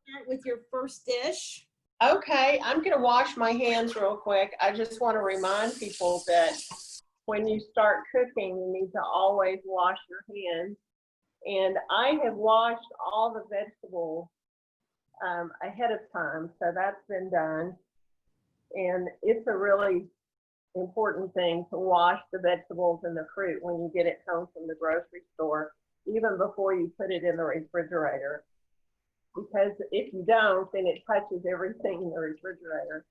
start with your first dish. Okay, I'm going to wash my hands real quick. I just want to remind people that when you start cooking, you need to always wash your hands. And I have washed all the vegetables ahead of time, so that's been done. And it's a really important thing to wash the vegetables and the fruit when you get it home from the grocery store, even before you put it in the refrigerator. Because if you don't, then it touches everything in the refrigerator.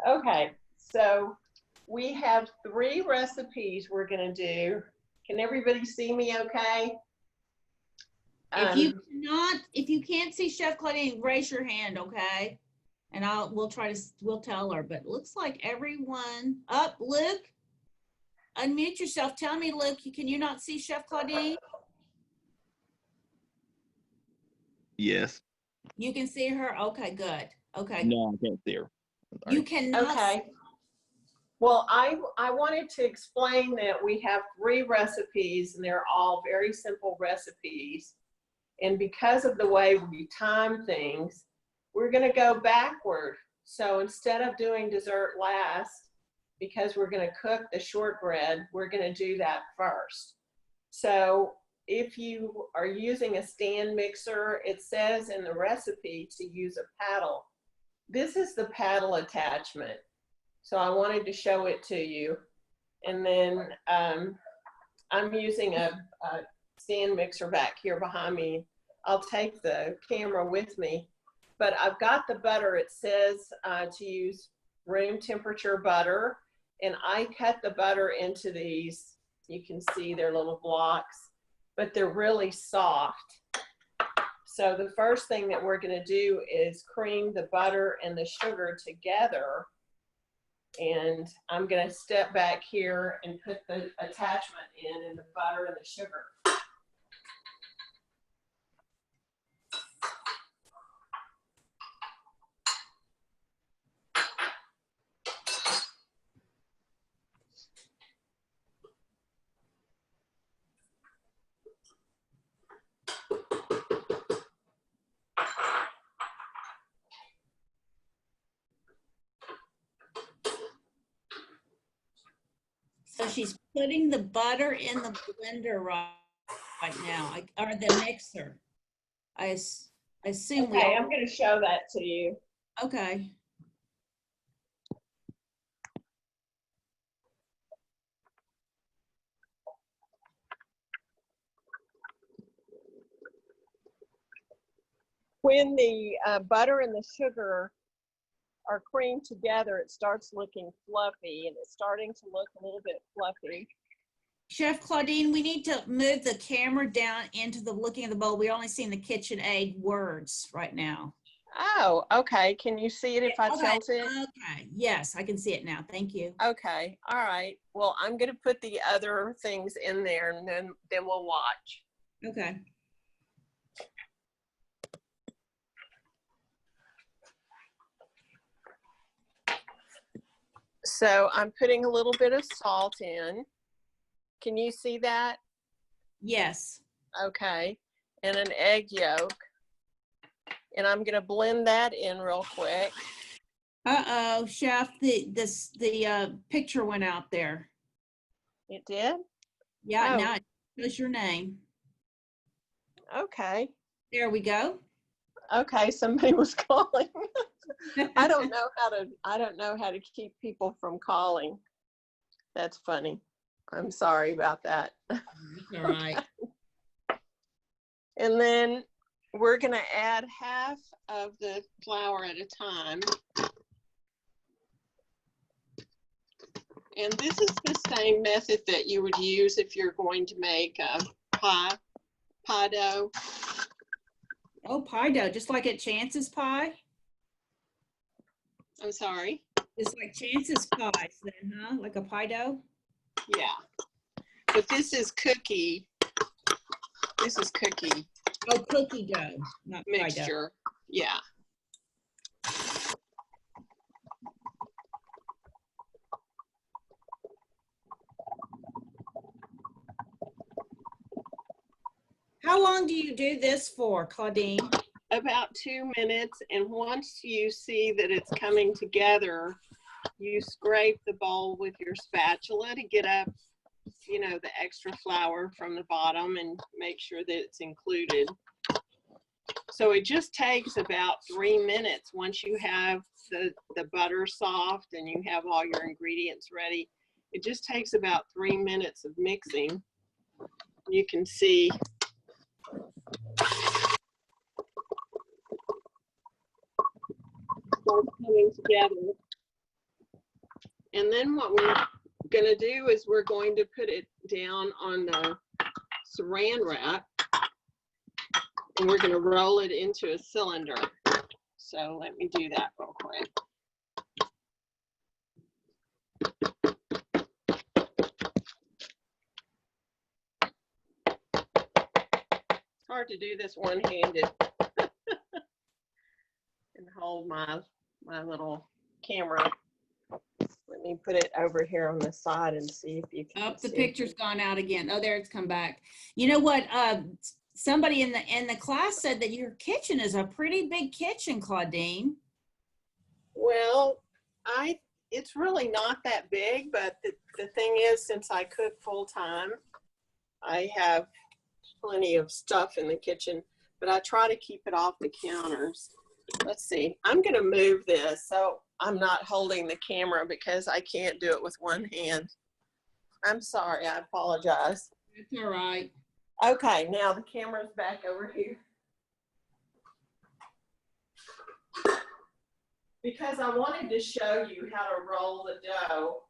Okay, so we have 3 recipes we're going to do. Can everybody see me okay? If you can't see Chef Claudine, raise your hand, okay? And we'll tell her, but it looks like everyone up. Luke, unmute yourself. Tell me, Luke, can you not see Chef Claudine? Yes. You can see her? Okay, good. Okay. No, I can't see her. You cannot. Okay. Well, I wanted to explain that we have 3 recipes and they're all very simple recipes. And because of the way we time things, we're going to go backward. So instead of doing dessert last, because we're going to cook the shortbread, we're going to do that first. So if you are using a stand mixer, it says in the recipe to use a paddle. This is the paddle attachment. So I wanted to show it to you. And then I'm using a stand mixer back here behind me. I'll take the camera with me. But I've got the butter. It says to use room temperature butter. And I cut the butter into these, you can see they're little blocks, but they're really soft. So the first thing that we're going to do is cream the butter and the sugar together. And I'm going to step back here and put the attachment in the butter and the sugar. So she's putting the butter in the blender right now, or the mixer. I assume Okay, I'm going to show that to you. Okay. When the butter and the sugar are creamed together, it starts looking fluffy, and it's starting to look a little bit fluffy. Chef Claudine, we need to move the camera down into the looking at the bowl. We're only seeing the KitchenAid words right now. Oh, okay. Can you see it if I tilt it? Okay. Yes, I can see it now. Thank you. Okay. All right. Well, I'm going to put the other things in there, and then we'll watch. Okay. So I'm putting a little bit of salt in. Can you see that? Yes. Okay. And an egg yolk. And I'm going to blend that in real quick. Uh-oh, Chef, the picture went out there. It did? Yeah, now it shows your name. Okay. There we go. Okay, somebody was calling. I don't know how to keep people from calling. That's funny. I'm sorry about that. All right. And then we're going to add half of the flour at a time. And this is the same method that you would use if you're going to make a pie dough. Oh, pie dough, just like at Chance's Pie? I'm sorry? It's like Chance's Pies then, huh? Like a pie dough? Yeah. But this is cookie. This is cookie. Oh, cookie dough, not mixture. Pie dough. Yeah. How long do you do this for, Claudine? about 2 minutes, and once you see that it's coming together, you scrape the bowl with your spatula to get up, you know, the extra flour from the bottom and make sure that it's included. So it just takes about 3 minutes once you have the butter soft and you have all your ingredients ready. It just takes about 3 minutes of mixing. You can see starts coming together. And then what we're going to do is we're going to put it down on the saran wrap, and we're going to roll it into a cylinder. So let me do that real quick. It's hard to do this one-handed and hold my little camera. Let me put it over here on the side and see if you can The see. picture's gone out again. Oh, there it's come back. You know what? Somebody in the class said that your kitchen is a pretty big kitchen, Claudine. Well, it's really not that big, but the thing is, since I cook full time, I have plenty of stuff in the kitchen, but I try to keep it off the counters. Let's see, I'm gonna move this so I'm not holding the camera because I can't do it with one hand. I'm sorry, I apologize. It's all right. Okay, now the camera's back over here. Because I wanted to show you how to roll the dough.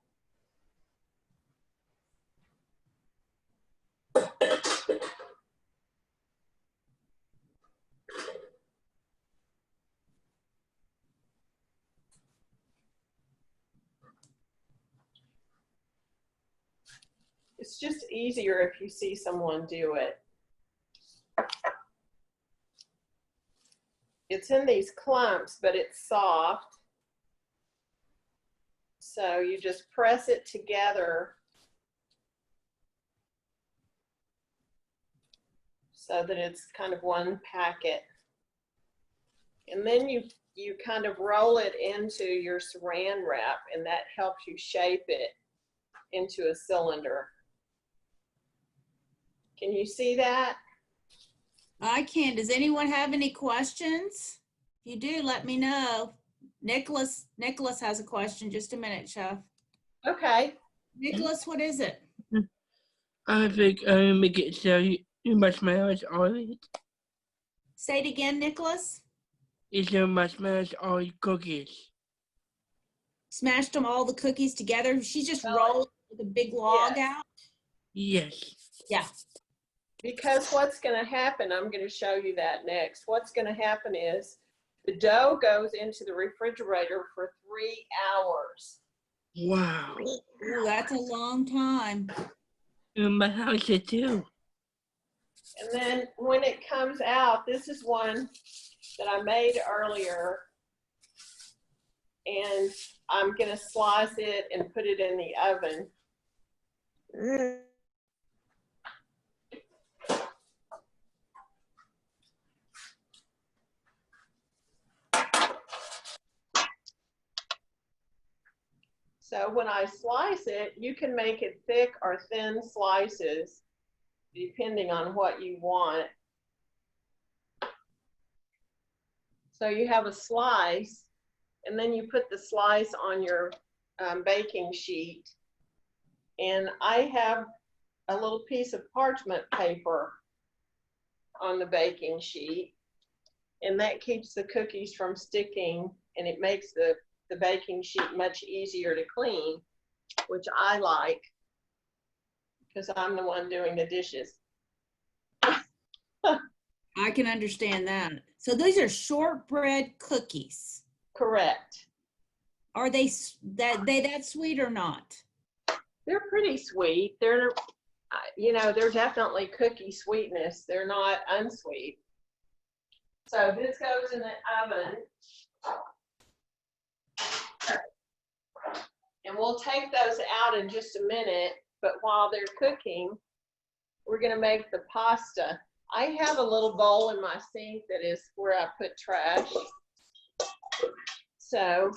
It's just easier if you see someone do it. It's in these clumps, but it's soft. So you just press it together so that it's kind of one packet. And then you kind of roll it into your saran wrap, and that helps you shape it into a cylinder. Can you see that? I can. Does anyone have any questions? If you do, let me know. Nicholas has a question. Just a minute, Chef. Okay. Nicholas, what is it? I think I make it so you marshmallows on it. Say it again, Nicholas. Is there marshmallows on cookies? Smashed them all the cookies together. She just Well, rolled the big log yes. out. Yes. Yeah. Because what's going to happen, I'm going to show you that next. What's going to happen is the dough goes into the refrigerator for 3 hours. Wow. Ooh, that's a long time. In my house it too. And then when it comes out, this is one that I made earlier. And I'm going to slice it and put it in the oven. So when I slice it, you can make it thick or thin slices, depending on what you want. So you have a slice, and then you put the slice on your baking sheet. And I have a little piece of parchment paper on the baking sheet, and that keeps the cookies from sticking, and it makes the baking sheet much easier to clean, which I like because I'm the one doing the dishes. I can understand that. So these are shortbread cookies. Correct. Are they that sweet or not? They're pretty sweet. They're, you know, they're definitely cookie sweetness. They're not unsweet. So this goes in the oven. And we'll take those out in just a minute, but while they're cooking, we're gonna make the pasta. I have a little bowl in my sink that is where I put trash. So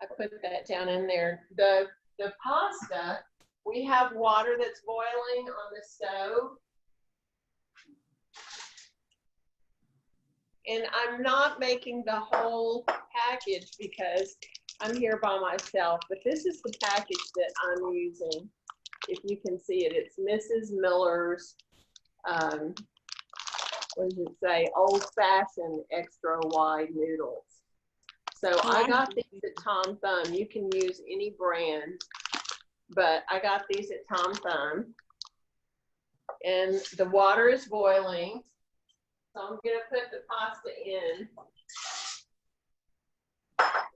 I put that down in there. The pasta, we have water that's boiling on the stove. And I'm not making the whole package because I'm here by myself, but this is the package that I'm using. If you can see it, it's Mrs. Miller's, what does it say? Old-fashioned extra wide noodles. So I got these at Tom Thumb. You can use any brand, but I got these at Tom Thumb. And the water is boiling. So I'm gonna put the pasta in.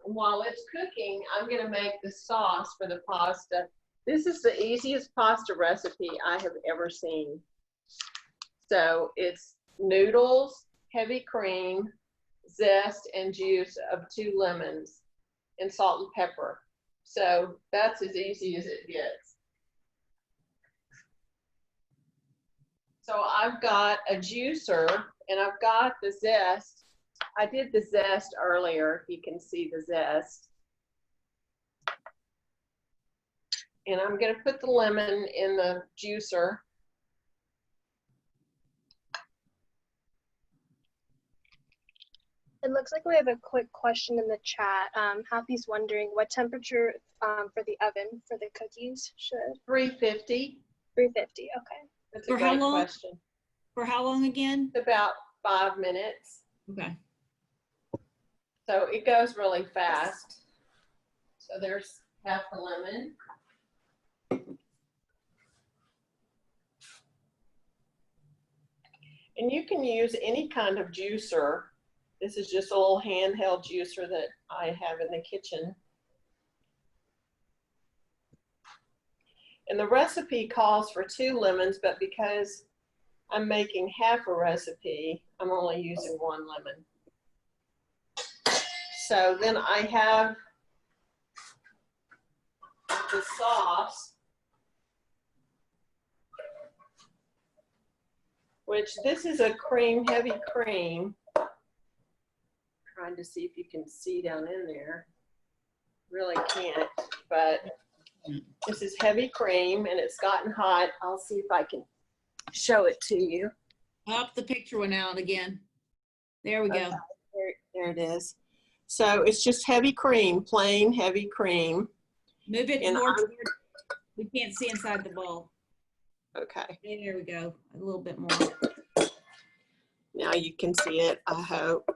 And while it's cooking, I'm gonna make the sauce for the pasta. This is the easiest pasta recipe I have ever seen. So it's noodles, heavy cream, zest, and juice of 2 lemons, and salt and pepper. So that's as easy as it gets. So I've got a juicer and I've got the zest. I did the zest earlier, if you can see the zest. And I'm gonna put the lemon in the juicer. It looks like we have a quick question in the chat. Happy's wondering what temperature for the oven for the cookies should? 350. 350, okay. That's For a how great long? question. For how long again? About 5 minutes. Okay. So it goes really fast. So there's half the lemon. And you can use any kind of juicer. This is just a little handheld juicer that I have in the kitchen. And the recipe calls for 2 lemons, but because I'm making half a recipe, I'm only using 1 lemon. So then I have the sauce, which this is a cream, heavy cream. Trying to see if you can see down in there. Really can't, but this is heavy cream and it's gotten hot. I'll see if I can show it to you. Up, the picture went out again. There we go. Okay, there it is. So it's just heavy cream, plain heavy cream. Move it And more toward, we can't see inside the bowl. Okay, There we go. A little bit more. now you can see it, I hope.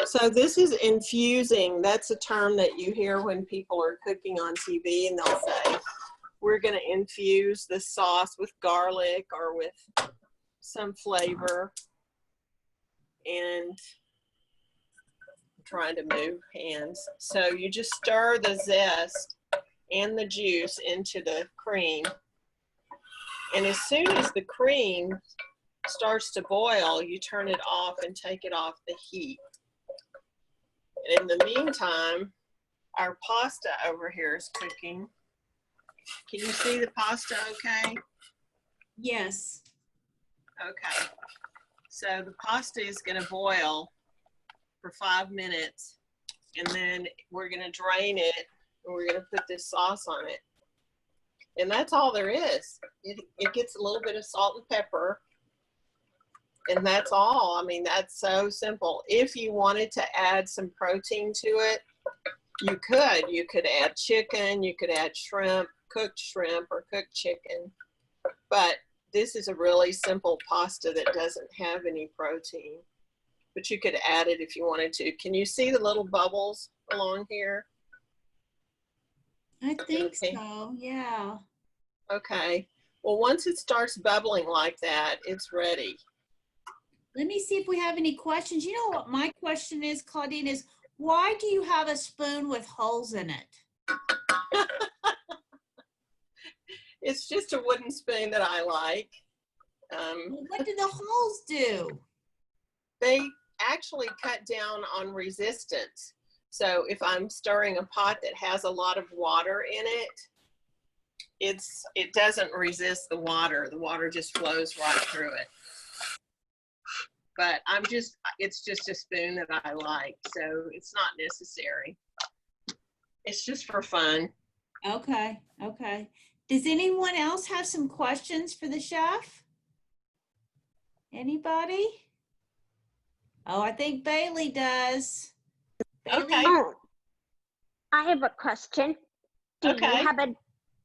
So this is infusing. That's a term that you hear when people are cooking on TV and they'll say, we're gonna infuse the sauce with garlic or with some flavor. And I'm trying to move hands. So you just stir the zest and the juice into the cream. And as soon as the cream starts to boil, you turn it off and take it off the heat. And in the meantime, our pasta over here is cooking. Can you see the pasta okay? Yes. Okay. So the pasta is going to boil for 5 minutes, and then we're going to drain it, and we're going to put this sauce on it. And that's all there is. It gets a little bit of salt and pepper, and that's all. I mean, that's so simple. If you wanted to add some protein to it, you could. You could add chicken, you could add shrimp, cooked shrimp or cooked chicken. But this is a really simple pasta that doesn't have any protein. But you could add it if you wanted to. Can you see the little bubbles along here? I think Okay. so, yeah. Okay. Well, once it starts bubbling like that, it's ready. Let me see if we have any questions. You know what my question is, Claudine, is why do you have a spoon with holes in it? It's just a wooden spoon that I like. What do the holes do? They actually cut down on resistance. So if I'm stirring a pot that has a lot of water in it, it doesn't resist the water. The water just flows right through it. but it's just a spoon that I like, so it's not necessary. It's just for fun. Okay, okay. Does anyone else have some questions for the chef? Anybody? Oh, I think Bailey does. Bailey, Okay. Oh, I have a question. Do Okay.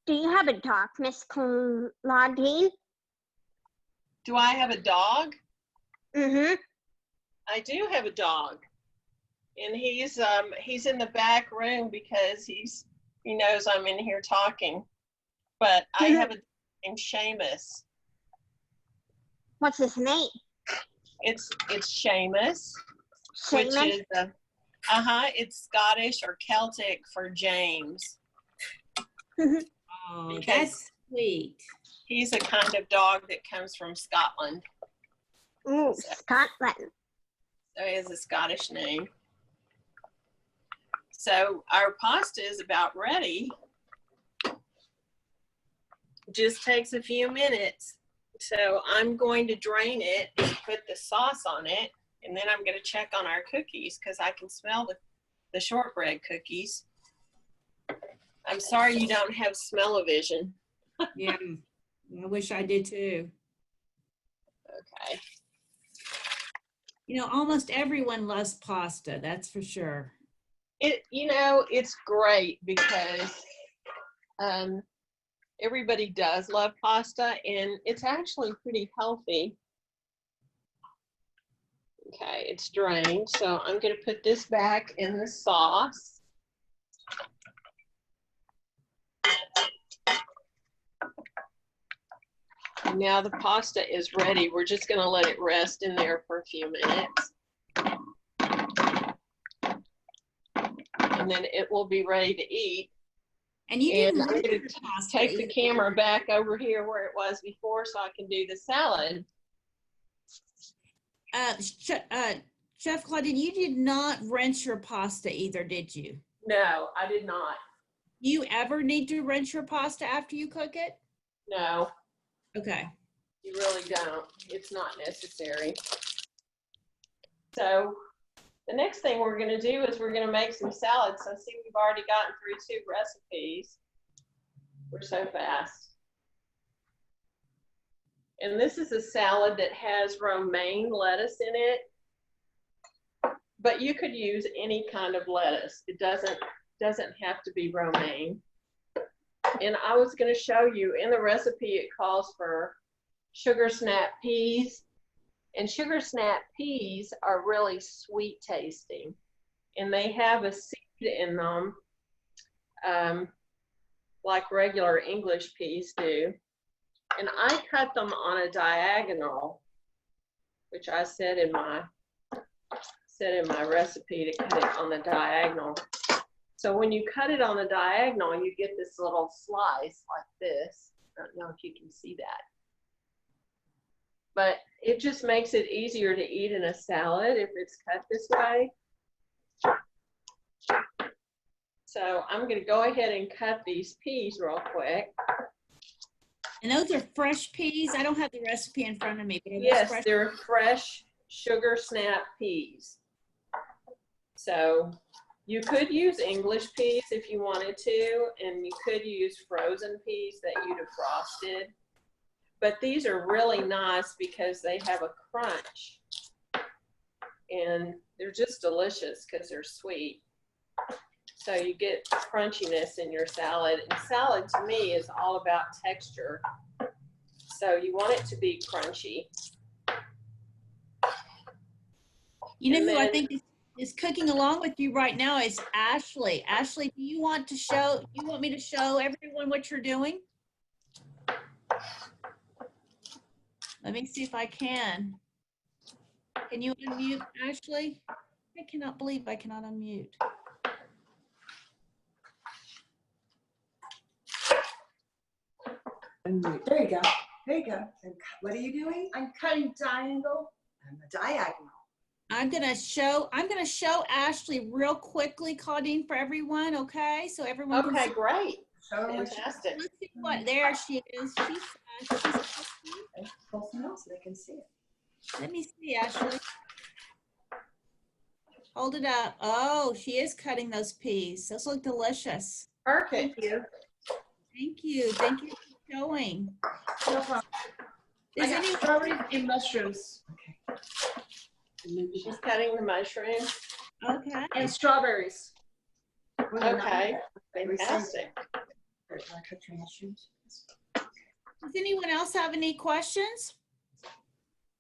you have a dog, Miss Claudine? Do I have a dog? Mm-hmm. I do have a dog, and he's in the back room because he knows I'm in here talking. But I have a dog named Seamus. What's his name? It's Seamus, which Seamus? is it's Scottish or Celtic for James. oh, because- that's sweet. He's a kind of dog that comes from Scotland, Ooh, Scotland. so he has a Scottish name. So our pasta is about ready. Just takes a few minutes. So I'm going to drain it and put the sauce on it, and then I'm going to check on our cookies because I can smell the shortbread cookies. I'm sorry you don't have smell-o-vision. Yeah, I wish I did too. Okay. You know, almost everyone loves pasta, that's for sure. It's great because everybody does love pasta, and it's actually pretty healthy. Okay, it's drained, so I'm going to put this back in the sauce. And now the pasta is ready. We're just going to let it rest in there for a few minutes. And then it will be ready to eat. And you And didn't I'm rinse going your to pasta take the either. camera back over here where it was before so I can do the salad. Chef Claudine, you did not rinse your pasta either, did you? No, I did not. You ever need to rinse your pasta after you cook it? No, Okay. you really don't. It's not necessary. So the next thing we're going to do is we're going to make some salads. So see, we've already gotten through 2 recipes. We're so fast. And this is a salad that has romaine lettuce in it. But you could use any kind of lettuce. It doesn't have to be romaine. And I was going to show you in the recipe, it calls for sugar snap peas. And sugar snap peas are really sweet tasting. And they have a seed in them, like regular English peas do. And I cut them on a diagonal, which I said in my recipe to cut it on the diagonal. So when you cut it on the diagonal, you get this little slice like this. I don't know if you can see that. But it just makes it easier to eat in a salad if it's cut this way. So I'm going to go ahead and cut these peas real quick. And those are fresh peas. I don't have the recipe in front of me. But are those Yes, fresh? they're fresh sugar snap peas. So you could use English peas if you wanted to, and you could use frozen peas that you'd have frosted. But these are really nice because they have a crunch. And they're just delicious because they're sweet. So you get crunchiness in your salad. And salad to me is all about texture. So you want it to be crunchy. You know And who I then- think is cooking along with you right now is Ashley. Ashley, do you want me to show everyone what you're doing? Let me see if I can. Can you unmute, Ashley? I cannot believe I cannot unmute. There you go. There you go. And what are you doing? I'm cutting triangle. I'm a diagonal. I'm gonna show Ashley real quickly, Claudine, for everyone, okay? So everyone can Okay, see. great. Show her what you Fantastic. Let's see what, there she is. She's pull some out so they can see it. Let me see, Ashley. Hold it up. Oh, she is cutting those peas. Those look delicious. Perfect. Thank you. Thank you for showing. No problem. Does I got anyone, strawberries and mushrooms. She's cutting the mushrooms. okay. And strawberries. Okay, fantastic. Cut your mushrooms. Does anyone else have any questions?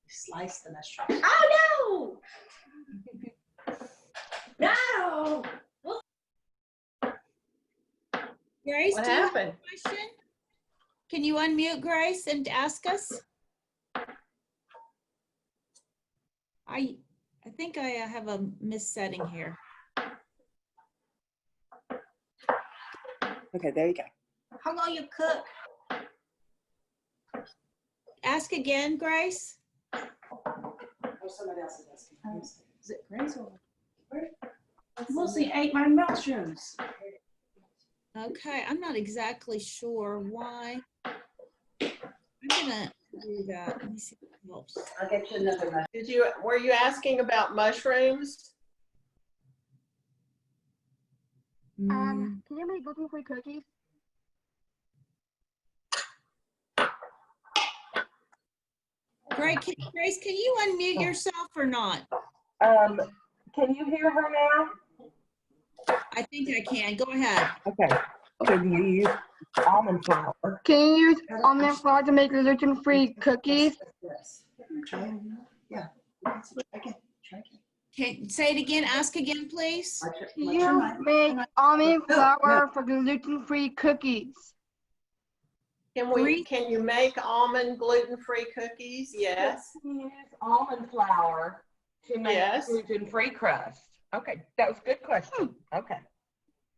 Slice the mushroom. Oh, no! No! Grace, What do you have a happened? question? Can you unmute Grace and ask us? I think I have a missetting here. Okay, there you go. How long you cook? Ask again, Grace. Or somebody else is asking. Is it Grace or? Mostly ate my mushrooms. Okay, I'm not exactly sure why. I'm gonna do that. Let me see if it helps. I'll get you another mushroom. Were you asking about mushrooms? Mm, Can you make gluten-free cookies? Grace, can you unmute yourself or not? Can you hear her now? I think I can. Go ahead. Okay. Can you use almond flour? Can you use almond flour to make gluten-free cookies? Yes. Try it. Yeah. Try again. Try again. Can say it again. Ask again, please. Can you make almond flour for gluten-free cookies? Can you make almond gluten-free cookies? Yes. Can you use almond flour to make Yes. gluten-free crust? Okay, that was a good question. Okay.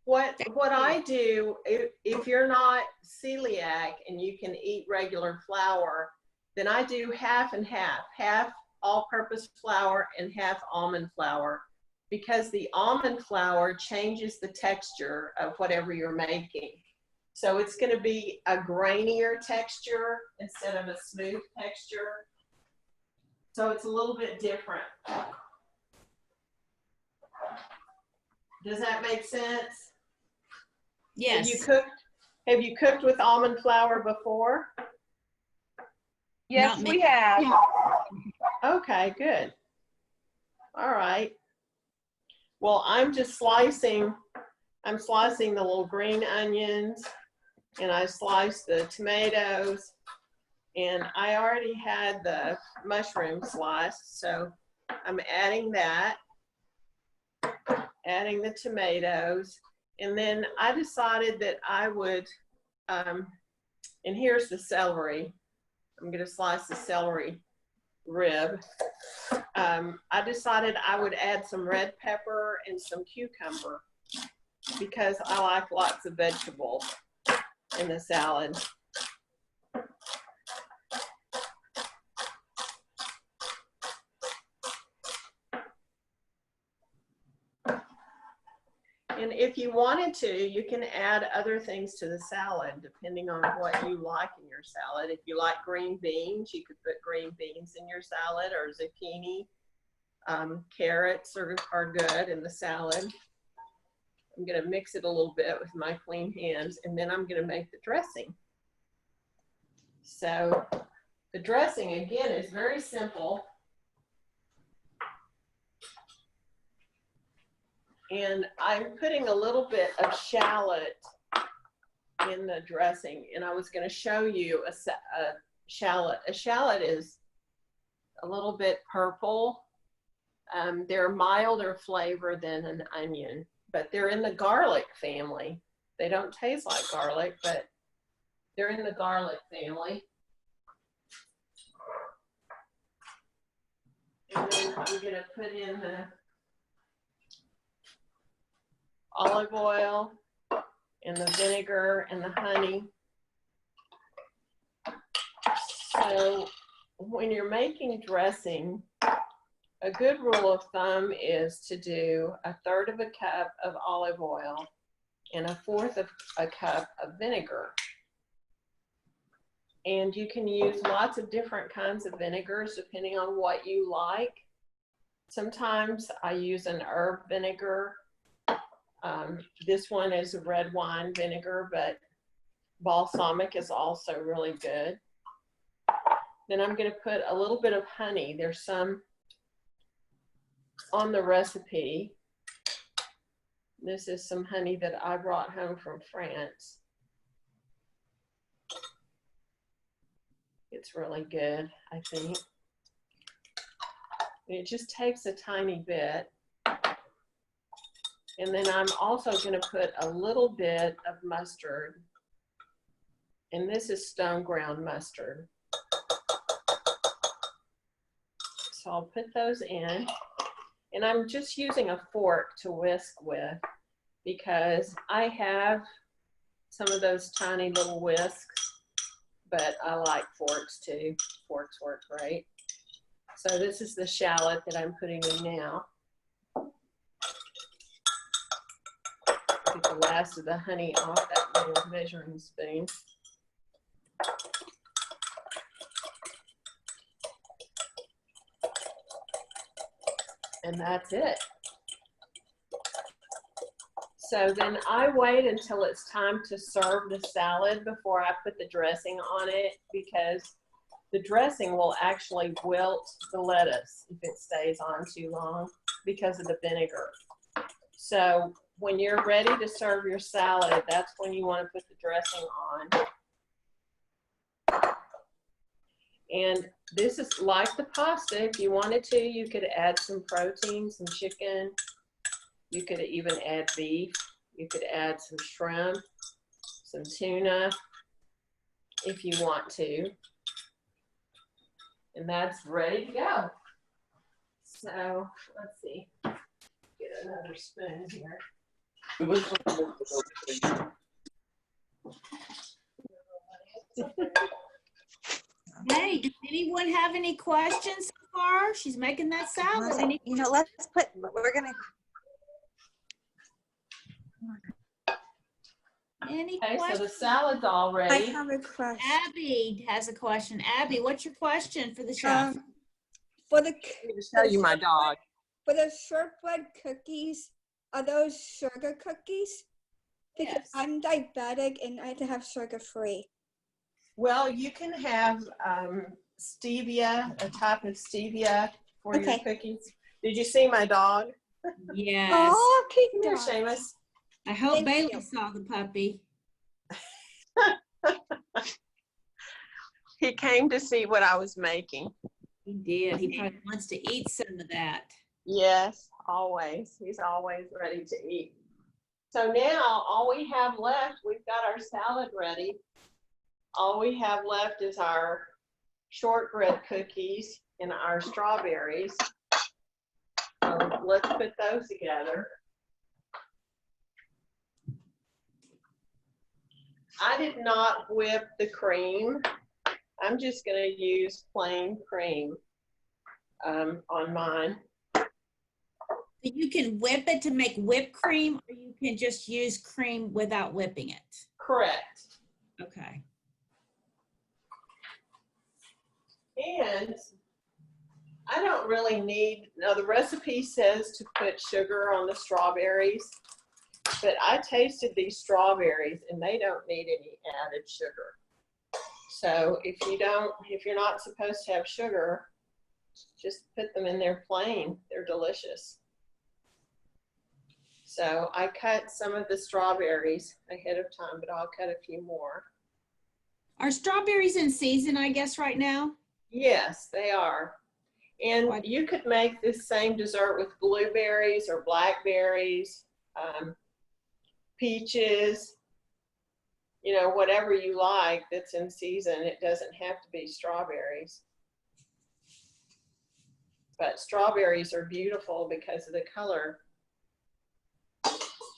What I do, if you're not celiac and you can eat regular flour, then I do half and half all-purpose flour and half almond flour, because the almond flour changes the texture of whatever you're making. So it's going to be a grainier texture instead of a smooth texture. So it's a little bit different. Does that make sense? Yes. Have you cooked with almond flour before? Yes, Not we me. have. Okay, good. All right. Well, I'm slicing the little green onions, and I sliced the tomatoes, and I already had the mushroom sliced, so I'm adding that, adding the tomatoes, and then I decided that I would, and here's the celery. I'm going to slice the celery rib. I decided I would add some red pepper and some cucumber because I like lots of vegetables in the salad. And if you wanted to, you can add other things to the salad depending on what you like in your salad. If you like green beans, you could put green beans in your salad, or zucchini. Carrots are good in the salad. I'm going to mix it a little bit with my clean hands, and then I'm going to make the dressing. So the dressing, again, is very simple. And I'm putting a little bit of shallot in the dressing, and I was going to show you a shallot. A shallot is a little bit purple. They're a milder flavor than an onion, but they're in the garlic family. They don't taste like garlic, but they're in the garlic family. And then I'm going to put in the olive oil and the vinegar and the honey. So when you're making dressing, a good rule of thumb is to do 1/3 of a cup of olive oil and 1/4 of a cup of vinegar. And you can use lots of different kinds of vinegars depending on what you like. Sometimes I use an herb vinegar. This one is a red wine vinegar, but balsamic is also really good. Then I'm going to put a little bit of honey. There's some on the recipe. This is some honey that I brought home from France. It's really good, I think. It just takes a tiny bit. And then I'm also going to put a little bit of mustard. And this is stone ground mustard. So I'll put those in. And I'm just using a fork to whisk with because I have some of those tiny little whisks, but I like forks too. Forks work great. So this is the shallot that I'm putting in now. Get the last of the honey off that little measuring spoon. And that's it. So then I wait until it's time to serve the salad before I put the dressing on it, because the dressing will actually wilt the lettuce if it stays on too long because of the vinegar. So when you're ready to serve your salad, that's when you want to put the dressing on. And this is like the pasta. If you wanted to, you could add some protein, some chicken. You could even add beef. You could add some shrimp, some tuna, if you want to. And that's ready to go. So let's see. Get another spoon here. Hey, does anyone have any questions so far? She's making that salad. You know, let's put, we're gonna. Any Okay, so the questions? salad's all I ready. have a question. Abby has a question. Abby, what's your question for the chef? For the Let me show you my dog. for the shortbread cookies, are those sugar cookies? Because Yes. I'm diabetic and I have to have sugar free. Well, you can have stevia, a type of stevia for your Okay. cookies. Did you see my dog? Yes. Oh, keep Come here, dog. Seamus. I hope Thank Bailey you. saw the puppy. He came to see what I was making. He did. He probably wants to eat some of that. Yes, always. He's always ready to eat. So now all we have left, we've got our salad ready. All we have left is our shortbread cookies and our strawberries. So let's put those together. I did not whip the cream. I'm just going to use plain cream on mine. You can whip it to make whipped cream, or you can just use cream without whipping it. Correct. Okay. And I don't really need, now the recipe says to put sugar on the strawberries, but I tasted these strawberries and they don't need any added sugar. So if you're not supposed to have sugar, just put them in there plain. They're delicious. So I cut some of the strawberries ahead of time, but I'll cut a few more. Are strawberries in season, I guess, right now? Yes, they are. And you could make this same dessert with blueberries or blackberries, peaches, you know, whatever you like that's in season. It doesn't have to be strawberries. But strawberries are beautiful because of the color.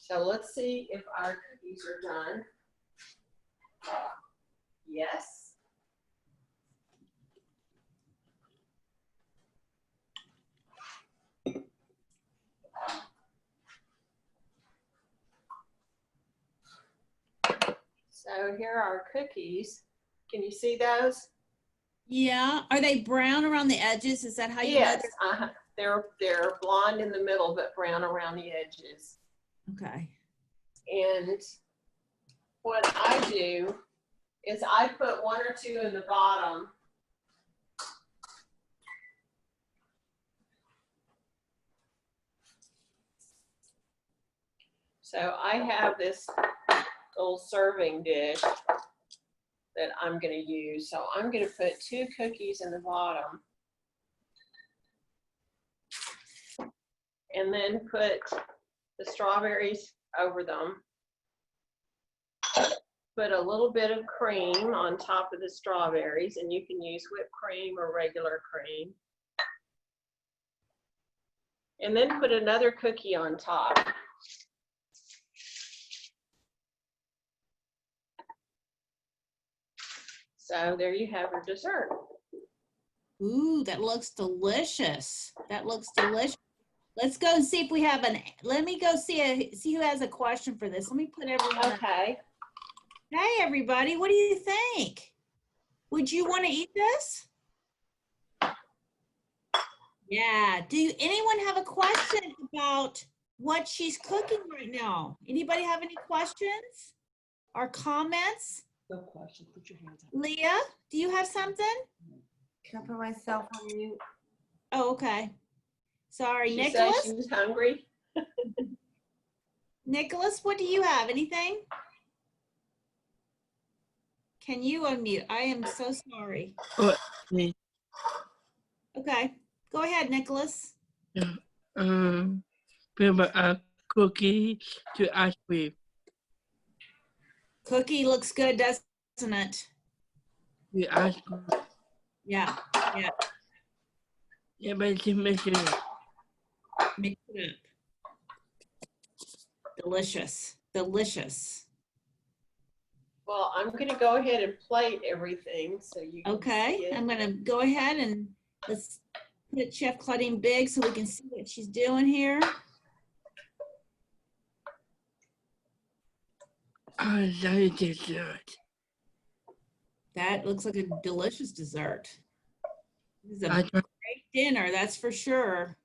So let's see if our cookies are done. Yes. So here are our cookies. Can you see those? Yeah. Are they brown around the edges? Is that how you know Yes, they're blonde in the middle, but brown around the edges. Okay. And what I do is I put 1 or 2 in the bottom. So I have this little serving dish that I'm going to use. So I'm going to put 2 cookies in the bottom. And then put the strawberries over them. Put a little bit of cream on top of the strawberries, and you can use whipped cream or regular cream. And then put another cookie on top. So there you have your dessert. Ooh, that looks delicious. That looks delicious. Let's go and see if we have let me go see who has a question for this. Let me put everyone. Okay. Hey, everybody, what do you think? Would you want to eat this? Yeah. Do anyone have a question about what she's cooking right now? Anybody have any questions or comments? No question. Put your hands up. Leah, do you have something? Can I put myself on mute? Oh, okay. Sorry, She said Nicholas. she was hungry. Nicholas, what do you have? Anything? Can you unmute? I am so sorry. What? Me. Okay, go ahead, Nicholas. From a cookie to ice cream. Cookie looks good, doesn't it? The ice cream. Yeah, yeah. Yeah, but it's missing. Mix it up. Delicious, delicious. Well, I'm going to go ahead and plate everything so you can see Okay, it. I'm gonna go ahead and let's put Chef Claudine big so we can see what she's doing here. Oh, that is dessert. That looks like a delicious dessert. This is a I great dinner, that's for sure.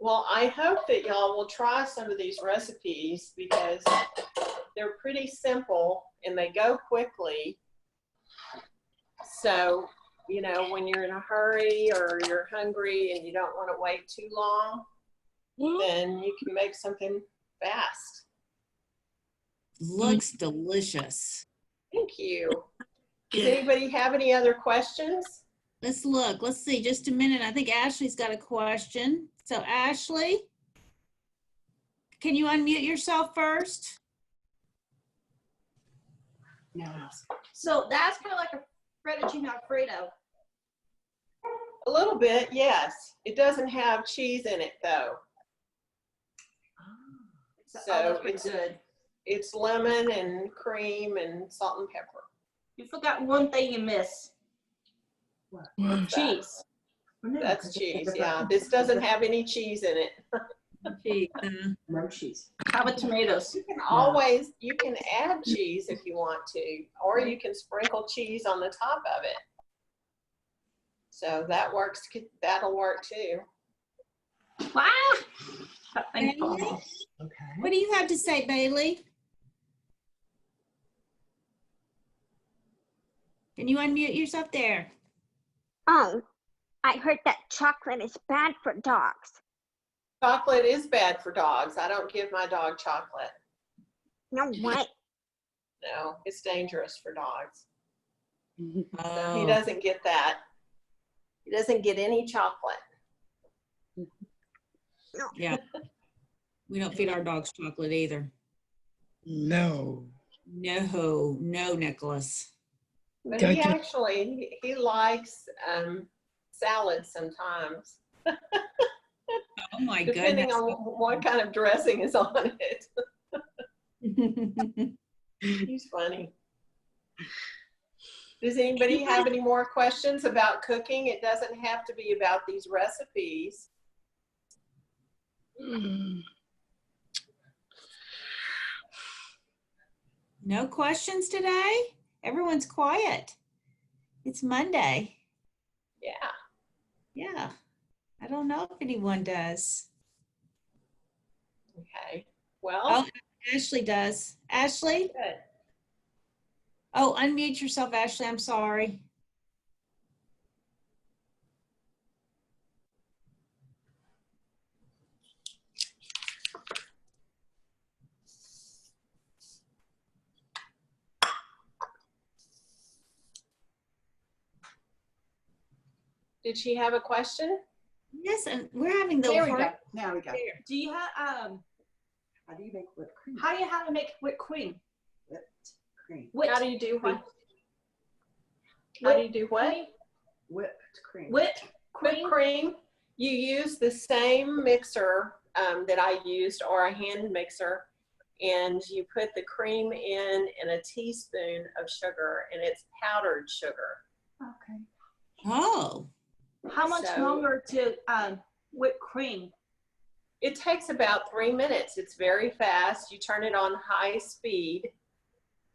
Well, I hope that y'all will try some of these recipes because they're pretty simple and they go quickly. So, you know, when you're in a hurry or you're hungry and you don't want to wait too long, then you can make something fast. Looks delicious. Thank you. Does anybody have any other questions? Let's look, let's see, just a minute. I think Ashley's got a question. So Ashley, can you unmute yourself first? Yes. So that's kind of like a fettuccine Alfredo. A little bit, yes. It doesn't have cheese in it though. So it's good. it's lemon and cream and salt and pepper. You forgot one thing you missed. Cheese. That's cheese, yeah. This doesn't have any cheese in it. Cheese, No cheese. How about tomatoes? You can add cheese if you want to, or you can sprinkle cheese on the top of it. So that works, that'll work too. Wow. Bailey, Okay. what do you have to say, Bailey? Can you unmute yourself there? Oh, I heard that chocolate is bad for dogs. Chocolate is bad for dogs. I don't give my dog chocolate. No way. No, it's dangerous for dogs. So Oh, he doesn't get that. He doesn't get any chocolate. yeah. We don't feed our dogs chocolate either. No. No, no, Nicholas. But Gotcha. he actually, he likes salad sometimes, Oh my depending goodness. on what kind of dressing is on it. He's funny. Does anybody have any more questions about cooking? It doesn't have to be about these recipes. No questions today? Everyone's quiet. It's Monday. Yeah. Yeah. I don't know if anyone does. Okay. Well, Oh, Ashley does. Ashley? good. Oh, unmute yourself, Ashley. I'm sorry. Did she have a question? Yes, and we're having the There we hard. go. Now we go. Do you have How do you make whipped cream? how do you how to make whipped cream? Whipped cream. How do you do what? How do Whipped you do what? Whipped cream. Whipped Whipped cream. cream. You use the same mixer that I used, or a hand mixer, and you put the cream in and a teaspoon of sugar, and it's powdered sugar. Okay. Oh, How much So- longer to whip cream? It takes about 3 minutes. It's very fast. You turn it on high speed,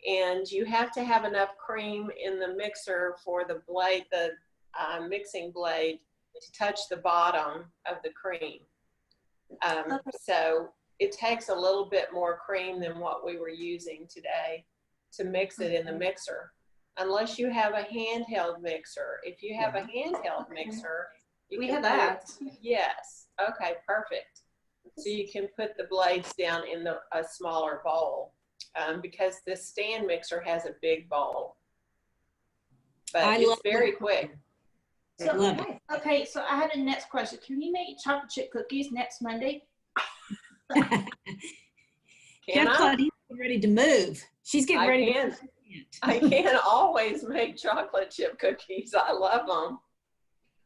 and you have to have enough cream in the mixer for the blade, the mixing blade, to touch the bottom of the cream. So it takes a little bit more cream than what we were using today to mix it in the mixer, unless you have a handheld mixer. If you have a handheld mixer, you We can have put that. it- Yes. Okay, perfect. So you can put the blades down in a smaller bowl, because this stand mixer has a big bowl. But I it's love very whipped quick. So love it. okay, so I have a next question. Can you make chocolate chip cookies next Monday? Can Chef I? Claudine's ready to move. She's getting I ready can. to I can always make chocolate chip cookies. I love them.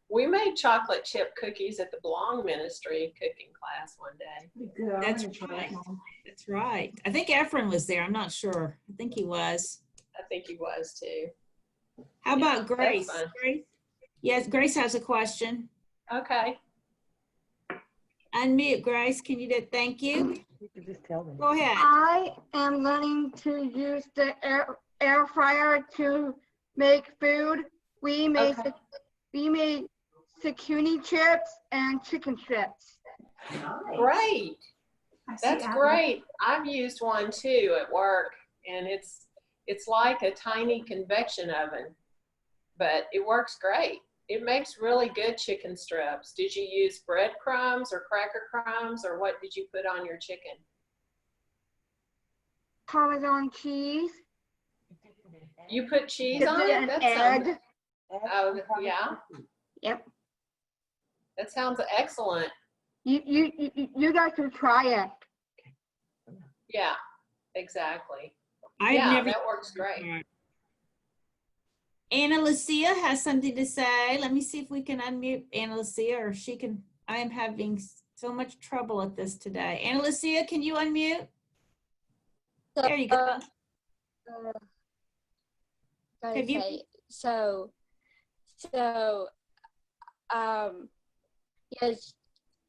We made chocolate chip cookies at the Belong Ministry cooking class one day. Good. I'm That's gonna try right. that, Mom. That's right. I think Efren was there. I'm not sure. I think he was. I think he was too. How Yeah, about Grace? that's fun. Grace? Yes, Grace has a question. Okay. Unmute, Grace. Can you do? Thank you. You could just tell them. Go ahead. I am learning to use the air fryer to make food. We made Okay. zucchini chips and chicken strips. Great. I see That's Abby. great. I've used one too at work, and it's like a tiny convection oven, but it works great. It makes really good chicken strips. Did you use breadcrumbs or cracker crumbs, or what did you put on your chicken? Parmesan cheese. You put cheese Dipped on it it? in That egg. sounds, oh, yeah, Yep. that sounds excellent. You guys should try it. Yeah, exactly. I've Yeah, never. that works great. Anna Lucia has something to say. Let me see if we can unmute Anna Lucia, or she can. I am having so much trouble at this today. Anna Lucia, can you unmute? There you go. Have you- Okay, so yes,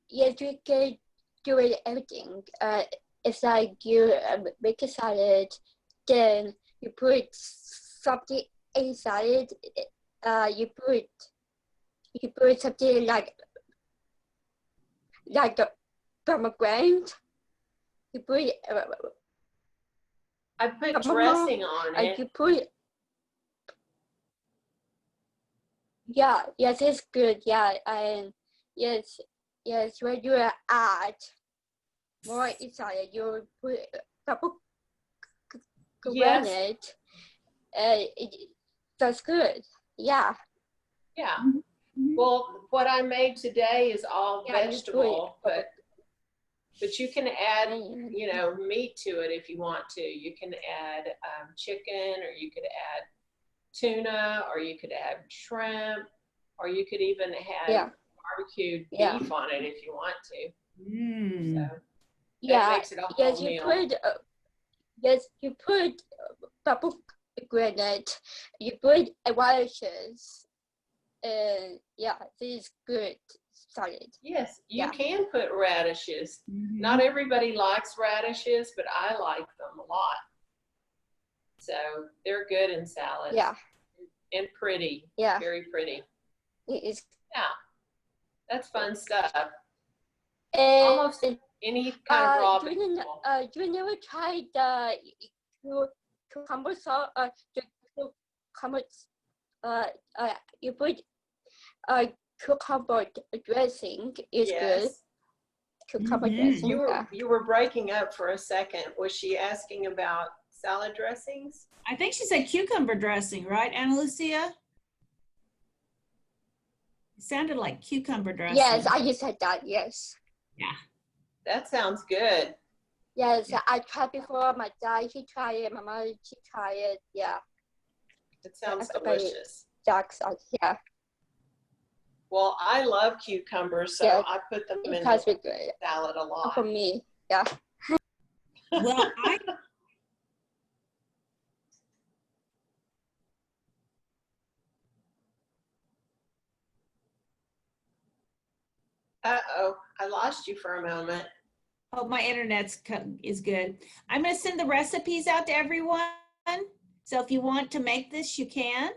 you can do it everything. It's like you make a salad, then you put something inside. You put something like the pomegranate. You put I put dressing on it. you put. Yeah, yes, it's good. Yeah, and yes, when you add more inside, you put double Yes. granite. That's good. Yeah. Yeah. Well, what I made today is all Yeah, you vegetable, put- but you can add, you know, meat to it if you want to. You can add chicken, or you could add tuna, or you could add shrimp, or you could even have barbecued Yeah. beef on it if you want to. Mm. So Yeah. that makes it a whole Yes, you meal. put. Yes, you put double granite. You put radishes. And yeah, this is good salad. Yes, you Yeah. can put radishes. Mhm. Not everybody likes radishes, but I like them a lot. So they're good in salads. Yeah, And pretty, yeah. very pretty. It is. Yeah, that's fun stuff. And Almost any kind of raw vegetable. you never tried the cucumber sauce? The cucumber. You put cucumber dressing is good. Yes. Cucumber Mhm. dressing. You were breaking up for a second. Was she asking about salad dressings? I think she said cucumber dressing, right, Ana Lucia? It sounded like cucumber dressing. Yes, I just said that. Yes. Yeah. That sounds good. Yes, I tried before. My dad, he tried it. My mother, she tried it. Yeah. It sounds Everybody- delicious. Dark sauce. Yeah. Well, I love cucumbers, so Yeah, I put them It in has the been good salad a lot. for me. Yeah. Well, I Uh-oh, I lost you for a moment. hope my is good. I'm going to send the recipes out to everyone. So if you want to make this, you can.